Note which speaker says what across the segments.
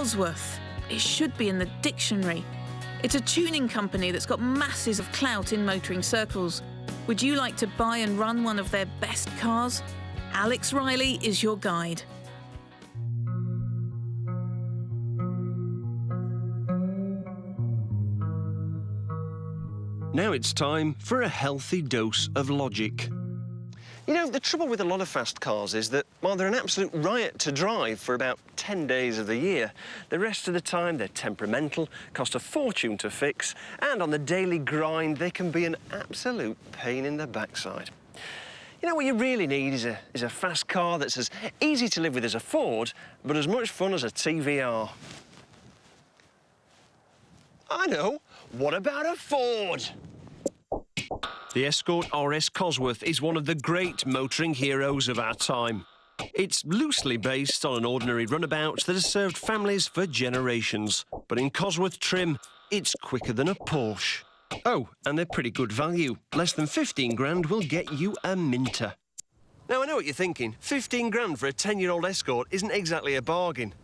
Speaker 1: Cosworth. It should be in the dictionary. It's a tuning company that's got masses of clout in motoring circles. Would you like to buy and run one of their best cars? Alex Riley is your guide.
Speaker 2: Now it's time for a healthy dose of logic. You know, the trouble with a lot of fast cars is that, while they're an absolute riot to drive for about 10 days of the year, the rest of the time they're temperamental, cost a fortune to fix, and on the daily grind they can be an absolute pain in the backside. You know, what you really need is a fast car that's as easy to live with as a Ford, but as much fun as a TVR. I know. What about a Ford? The Escort RS Cosworth is one of the great motoring heroes of our time. It's loosely based on an ordinary runabout that has served families for generations. But in Cosworth trim, it's quicker than a Porsche. Oh, and they're pretty good value. Less than 15 grand will get you a Minter. Now, I know what you're thinking. 15 grand for a 10-year-old Escort isn't exactly a bargain.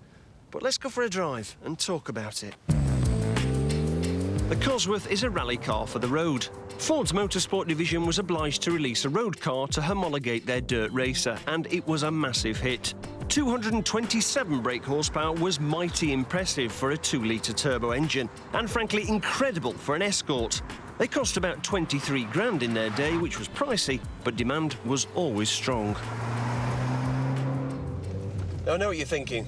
Speaker 2: But let's go for a drive and talk about it. The Cosworth is a rally car for the road. Ford's motorsport division was obliged to release a road car to homologate their dirt racer, and it was a massive hit. 227 brake horsepower was mighty impressive for a 2-litre turbo engine, and frankly incredible for an Escort. They cost about 23 grand in their day, which was pricey, but demand was always strong. Now, I know what you're thinking.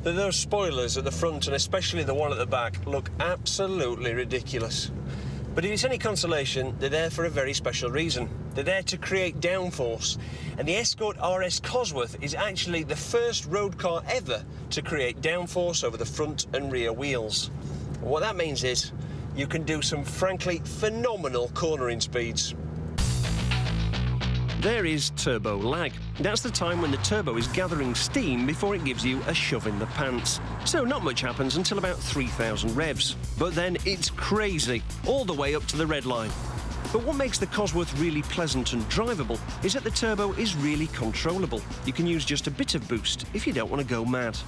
Speaker 2: Those spoilers at the front, and especially the one at the back, look absolutely ridiculous. But if it's any consolation, they're there for a very special reason. They're there to create downforce. And the Escort RS Cosworth is actually the first road car ever to create downforce over the front and rear wheels. And what that means is you can do some frankly phenomenal cornering speeds. There is turbo lag. That's the time when the turbo is gathering steam before it gives you a shove in the pants. So not much happens until about 3,000 revs. But then it's crazy, all the way up to the red line. But what makes the Cosworth really pleasant and drivable is that the turbo is really controllable. You can use just a bit of boost if you don't want to go mad.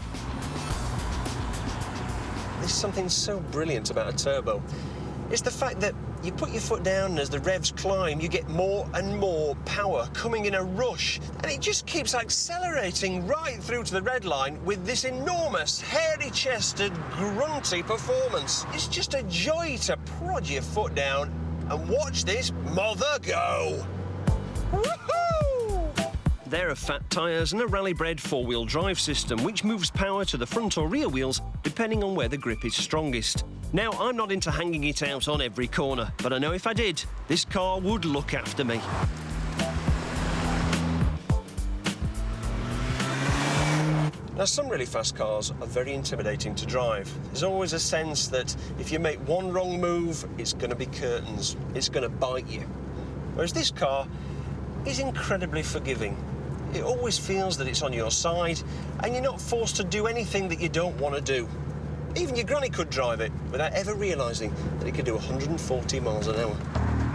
Speaker 2: There's something so brilliant about a turbo. It's the fact that you put your foot down and as the revs climb, you get more and more power coming in a rush. And it just keeps accelerating right through to the red line with this enormous, hairy-chested, grunty performance. It's just a joy to prod your foot down and watch this mother go. Woohoo! There are fat tyres and a rally-bred four-wheel drive system, which moves power to the front or rear wheels, depending on where the grip is strongest. Now, I'm not into hanging it out on every corner, but I know if I did, this car would look after me. Now, some really fast cars are very intimidating to drive. There's always a sense that if you make one wrong move, it's going to be curtains. It's going to bite you. Whereas this car is incredibly forgiving. It always feels that it's on your side, and you're not forced to do anything that you don't want to do. Even your granny could drive it without ever realising that it could do 140 miles an hour.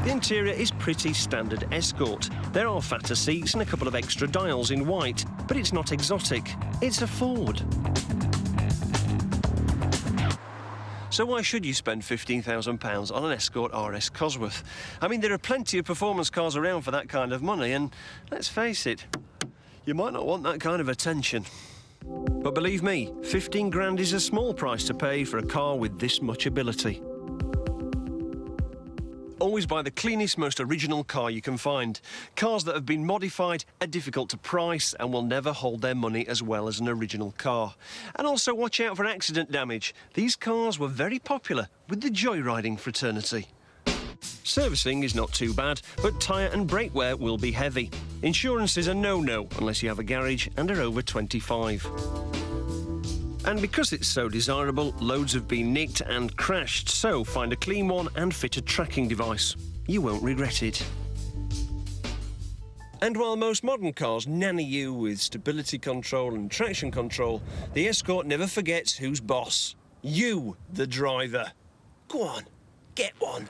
Speaker 2: The interior is pretty standard Escort. There are fatter seats and a couple of extra dials in white, but it's not exotic. It's a Ford. So why should you spend £15,000 on an Escort RS Cosworth? I mean, there are plenty of performance cars around for that kind of money, and let's face it, you might not want that kind of attention. But believe me, 15 grand is a small price to pay for a car with this much ability. Always buy the cleanest, most original car you can find. Cars that have been modified are difficult to price and will never hold their money as well as an original car. And also watch out for accident damage. These cars were very popular with the joyriding fraternity. Servicing is not too bad, but tyre and brake wear will be heavy. Insurance is a no-no unless you have a garage and are over 25. And because it's so desirable, loads have been nicked and crashed, so find a clean one and fit a tracking device. You won't regret it. And while most modern cars nanny you with stability control and traction control, the Escort never forgets who's boss. You, the driver. Go on, get one.